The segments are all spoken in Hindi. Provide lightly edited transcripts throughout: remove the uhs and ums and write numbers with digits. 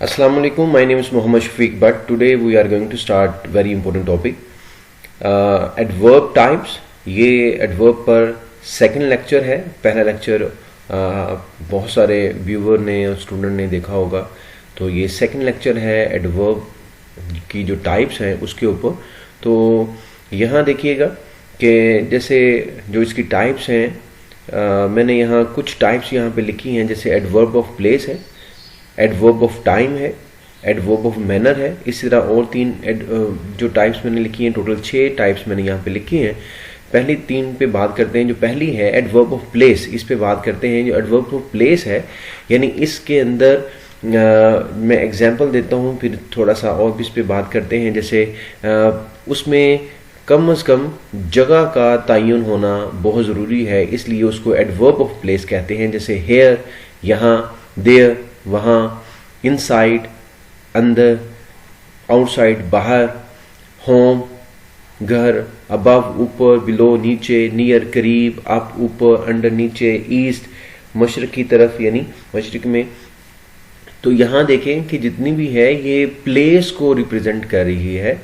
Assalamu alaikum. My name is Muhammad Shafiq Bhatt. Today we are going to start very important topic. Adverb types. ये adverb पर second lecture है. पहला lecture बहुत सारे व्यूवर ने और स्टूडेंट ने देखा होगा. तो ये second lecture है adverb की जो types हैं उसके ऊपर. तो यहाँ देखिएगा कि जैसे जो इसकी types हैं मैंने यहाँ कुछ types यहाँ पे लिखी हैं. जैसे adverb of place है, एडवर्ब ऑफ टाइम है, एडवर्ब ऑफ मैनर है. इसी तरह और तीन जो टाइप्स मैंने लिखी हैं, टोटल 6 टाइप्स मैंने यहाँ पे लिखी हैं. पहली 3 पे बात करते हैं. जो पहली है एडवर्ब ऑफ प्लेस, इस पे बात करते हैं. जो एडवर्ब ऑफ प्लेस है यानी इसके अंदर मैं एग्जांपल देता हूँ, फिर थोड़ा सा और भी इस पे बात करते हैं. जैसे उसमें कम से कम जगह का तयन होना बहुत ज़रूरी है, इसलिए उसको एडवर्ब ऑफ प्लेस कहते हैं. जैसे हेयर यहाँ, देयर वहाँ, इनसाइड अंदर, आउटसाइड बाहर, होम घर, अबव ऊपर, बिलो नीचे, नियर करीब, अप ऊपर, अंडर नीचे, ईस्ट मशरक की तरफ यानी मशरक में. तो यहाँ देखें कि जितनी भी है ये प्लेस को रिप्रेजेंट कर रही है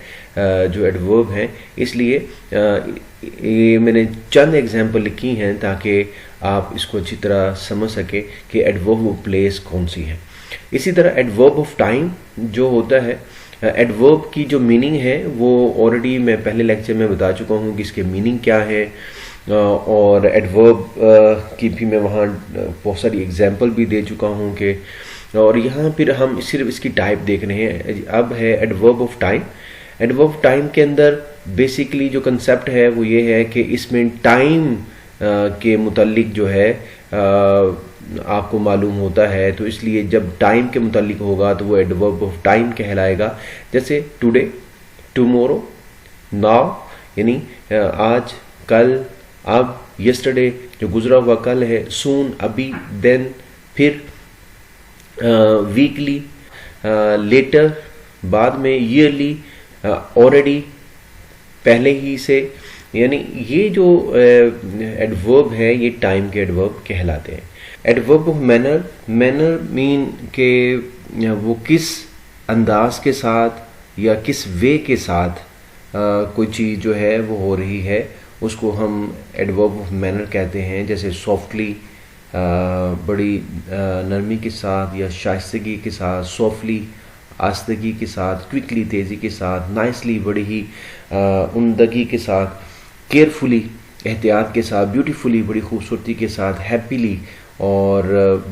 जो एडवर्ब है. इसलिए ये मैंने चंद एग्जांपल लिखी हैं ताकि आप इसको अच्छी तरह समझ सके कि एडवर्ब ऑफ प्लेस कौन सी है. इसी तरह एडवर्ब ऑफ टाइम जो होता है, एडवर्ब की जो मीनिंग है वो ऑलरेडी मैं पहले लेक्चर में बता चुका हूँ कि इसके मीनिंग क्या है, और एडवर्ब की भी मैं वहाँ बहुत सारी एग्जांपल भी दे चुका हूँ कि. और यहाँ फिर हम सिर्फ इसकी टाइप देख रहे हैं. अब है adverb of time. Adverb of time के अंदर बेसिकली जो कंसेप्ट है वो ये है कि इसमें टाइम के मुतालिक जो है आपको मालूम होता है, तो इसलिए जब टाइम के मुतालिक होगा तो वो एडवर्ब ऑफ टाइम कहलाएगा. जैसे टुडे, टुमारो, नाउ यानी आज, कल, अब, यस्टरडे जो गुजरा हुआ कल है, सून अभी, देन फिर, वीकली लेटर बाद में, ईयरली ऑलरेडी पहले ही से. यानी ये जो एडवर्ब है ये टाइम के एडवर्ब कहलाते हैं. Adverb of manner, manner mean के वो किस अंदाज के साथ या किस वे के साथ कोई चीज़ जो है वो हो रही है उसको हम एडवर्ब ऑफ मैनर कहते हैं. जैसे सॉफ्टली बड़ी नरमी के साथ या शाइस्तगी के साथ, सॉफ्टली आस्तगी के साथ, क्विकली तेज़ी के साथ, नाइसली बड़ी ही उम्दगी के साथ, केयरफुली एहतियात के साथ, ब्यूटीफुली बड़ी खूबसूरती के साथ, हैप्पीली और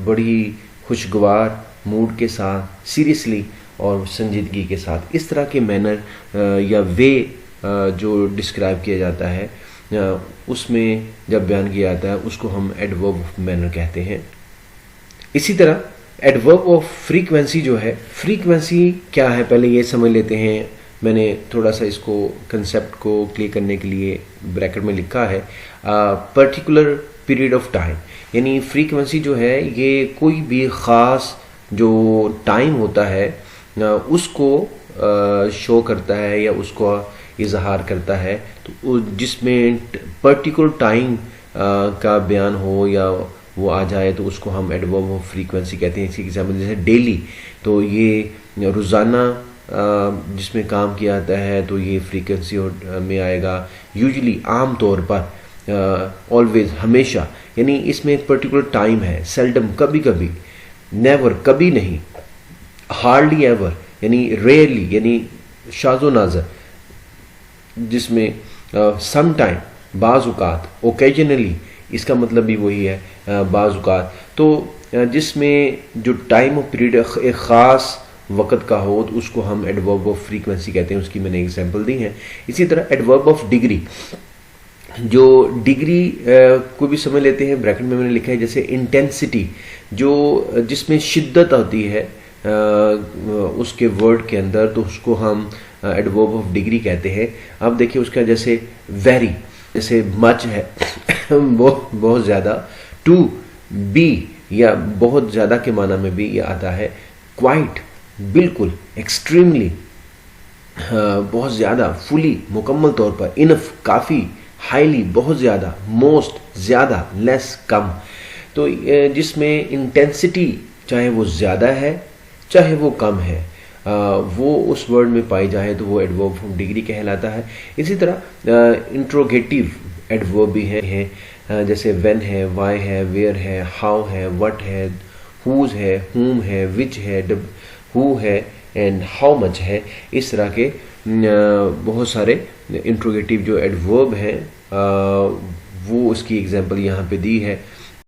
बड़ी खुशगवार मूड के साथ, सीरियसली और संजीदगी के साथ. इस तरह के मैनर या वे जो डिस्क्राइब किया जाता है उसमें जब बयान किया जाता है उसको हम एडवर्ब ऑफ मैनर कहते हैं. इसी तरह एडवर्ब ऑफ फ्रीक्वेंसी जो है, फ्रीक्वेंसी क्या है पहले ये समझ लेते हैं. मैंने थोड़ा सा इसको कंसेप्ट को क्लियर करने के लिए ब्रैकेट में लिखा है पर्टिकुलर पीरियड ऑफ टाइम. यानी फ्रीक्वेंसी जो है ये कोई भी ख़ास जो टाइम होता है उसको शो करता है या उसको इजहार करता है. तो जिसमें पर्टिकुलर टाइम का बयान हो या वो आ जाए तो उसको हम एडवर्ब ऑफ फ्रीक्वेंसी कहते हैं. इसी एग्जाम्पल जैसे डेली, तो ये रोज़ाना जिसमें काम किया जाता है तो ये फ्रीक्वेंसी में आएगा. यूजुअली आम तौर पर, ऑलवेज हमेशा, यानी इसमें एक पर्टिकुलर टाइम है. सेल्डम कभी कभी, नेवर कभी नहीं, हार्डली एवर यानी रेयरली यानी शाज़ो नाज़र, जिसमें सम टाइम बाज़-औक़ात, ओकेजनली इसका मतलब भी वही है बाज़-औक़ात. तो जिसमें जो टाइम ऑफ पीरियड एक ख़ास वक़्त का हो तो उसको हम एडवर्ब ऑफ फ्रीक्वेंसी कहते हैं. उसकी मैंने एग्जांपल दी है. इसी तरह एडवर्ब ऑफ डिग्री, जो डिग्री को भी समझ लेते हैं. ब्रैकेट में मैंने लिखा है जैसे इंटेंसिटी, जो जिसमें शिद्दत होती है उसके वर्ड के अंदर, तो उसको हम एडवर्ब ऑफ डिग्री कहते हैं. अब देखिए उसका जैसे वेरी, जैसे मच है बहुत ज़्यादा, टू बी या बहुत ज़्यादा के माना में भी ये आता है. क्वाइट बिल्कुल, एक्सट्रीमली बहुत ज़्यादा, फुली मुकम्मल तौर पर, इनफ काफ़ी, हाईली बहुत ज़्यादा, मोस्ट ज़्यादा, लेस कम. तो जिसमें इंटेंसिटी चाहे वो ज़्यादा है चाहे वो कम है, वो उस वर्ड में पाई जाए तो वो एडवर्ब फॉर्म डिग्री कहलाता है। इसी तरह इंट्रोगेटिव एडवर्ब भी हैं, जैसे व्हेन है, व्हाई है, वेयर है, हाउ है, व्हाट है, हुज है, हुम है, विच है, हु है एंड हाउ मच है। इस तरह के बहुत सारे इंट्रोगेटिव जो एडवर्ब हैं वो उसकी एग्जांपल यहाँ पे दी है।